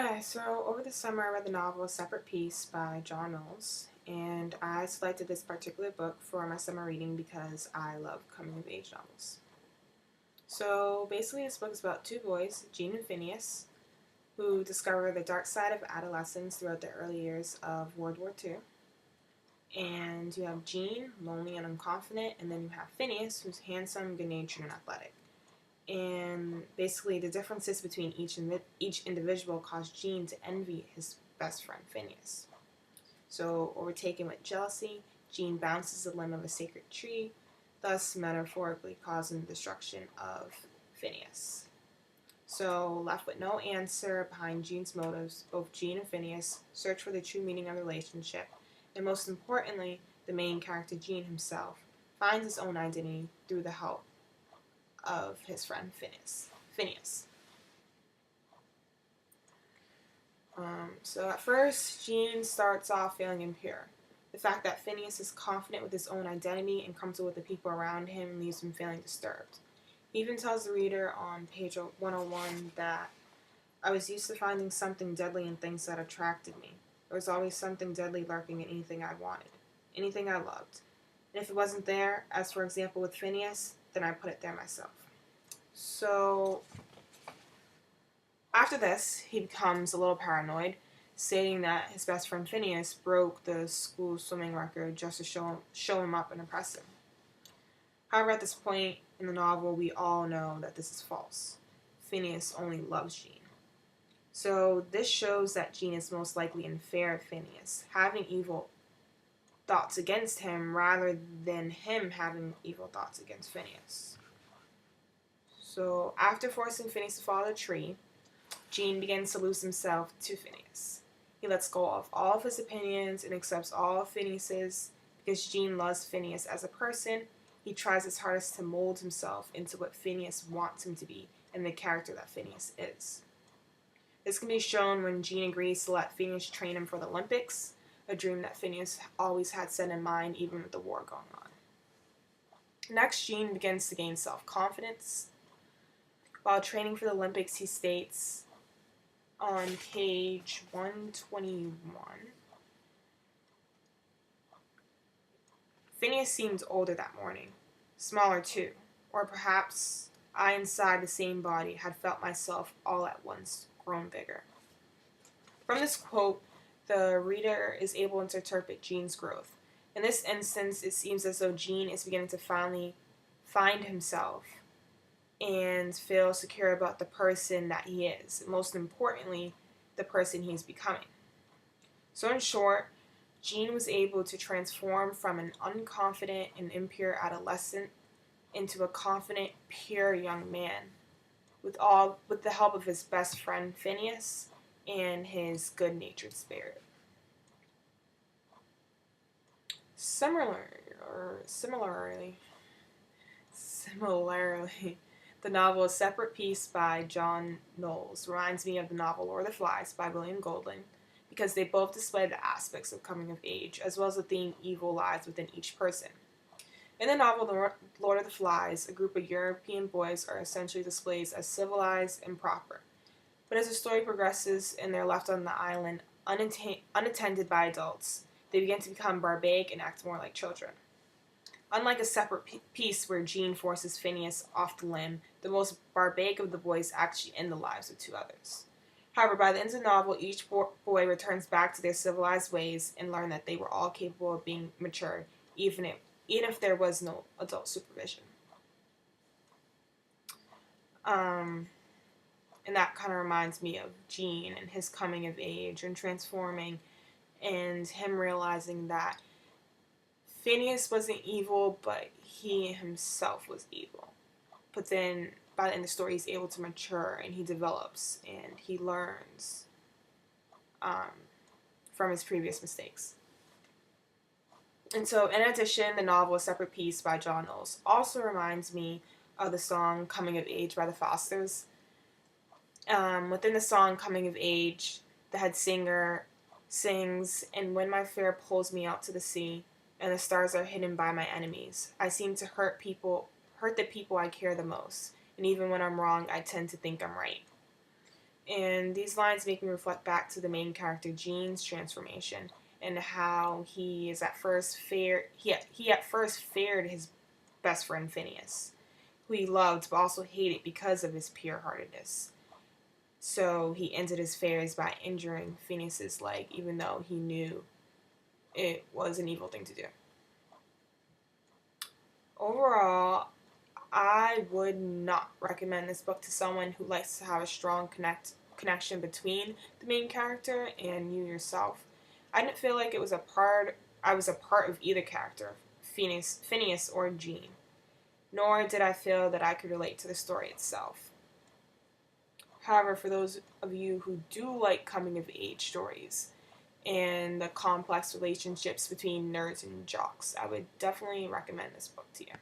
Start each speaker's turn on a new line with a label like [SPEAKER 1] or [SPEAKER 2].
[SPEAKER 1] Okay, so over the summer I read the novel A Separate Piece by John Knowles, and I selected this particular book for my summer reading because I love coming of age novels. So basically, this book is about two boys, Gene and Phineas, who discover the dark side of adolescence throughout the early years of World War II. And you have Gene, lonely and unconfident, and then you have Phineas, who's handsome, good natured, and athletic. And basically, the differences between each individual cause Gene to envy his best friend Phineas. So, overtaken with jealousy, Gene bounces the limb of a sacred tree, thus metaphorically causing the destruction of Phineas. So, left with no answer behind Gene's motives, both Gene and Phineas search for the true meaning of the relationship, and most importantly, the main character Gene himself finds his own identity through the help of his friend Phineas. So at first, Gene starts off feeling impure. The fact that Phineas is confident with his own identity and comfortable with the people around him leaves him feeling disturbed. He even tells the reader on page 101 that I was used to finding something deadly in things that attracted me. There was always something deadly lurking in anything I wanted, anything I loved. And if it wasn't there, as for example with Phineas, then I put it there myself. So after this, he becomes a little paranoid, stating that his best friend Phineas broke the school swimming record just to show him up and impress him. However, at this point in the novel, we all know that this is false. Phineas only loves Gene. So this shows that Gene is most likely in fear of Phineas, having evil thoughts against him rather than him having evil thoughts against Phineas. So after forcing Phineas to follow the tree, Gene begins to lose himself to Phineas. He lets go of all of his opinions and accepts all of Phineas's. Because Gene loves Phineas as a person, he tries his hardest to mold himself into what Phineas wants him to be and the character that Phineas is. This can be shown when Gene agrees to let Phineas train him for the Olympics, a dream that Phineas always had set in mind even with the war going on. Next, Gene begins to gain self-confidence. While training for the Olympics, he states on page 121, Phineas seemed older that morning, smaller too, or perhaps I inside the same body had felt myself all at once grown bigger. From this quote, the reader is able to interpret Gene's growth. In this instance, it seems as though Gene is beginning to finally find himself and feel secure about the person that he is, most importantly, the person he's becoming. So, in short, Gene was able to transform from an unconfident and impure adolescent into a confident, pure young man with the help of his best friend Phineas and his good-natured spirit. Similarly, the novel A Separate Piece by John Knowles reminds me of the novel Lord of the Flies by William Golding because they both display the aspects of coming of age as well as the theme evil lies within each person. In the novel Lord of the Flies, a group of European boys are essentially displayed as civilized and proper. But as the story progresses and they're left on the island unattended by adults, they begin to become barbaric and act more like children. Unlike A Separate Piece where Gene forces Phineas off the limb, the most barbaric of the boys actually end the lives of two others. However, by the end of the novel, each boy returns back to their civilized ways and learn that they were all capable of being mature, even if there was no adult supervision. Um, and that kind of reminds me of Gene and his coming of age and transforming, and him realizing that Phineas wasn't evil, but he himself was evil. But then by the end of the story, he's able to mature and he develops and he learns um, from his previous mistakes. And so, in addition, the novel A Separate Piece by John Knowles also reminds me of the song Coming of Age by the Fosters. Within the song Coming of Age, the head singer sings, "And when my fear pulls me out to the sea, and the stars are hidden by my enemies, I seem to hurt the people I care the most, and even when I'm wrong, I tend to think I'm right." And these lines make me reflect back to the main character Gene's transformation and how he is at first he at first feared his best friend Phineas, who he loved but also hated because of his pure-heartedness. So he ended his fears by injuring Phineas's leg, even though he knew it was an evil thing to do. Overall, I would not recommend this book to someone who likes to have a strong connection between the main character and you yourself. I didn't feel like it was a part I was a part of either character, Phineas or Gene. Nor did I feel that I could relate to the story itself. However, for those of you who do like coming of age stories and the complex relationships between nerds and jocks, I would definitely recommend this book to you.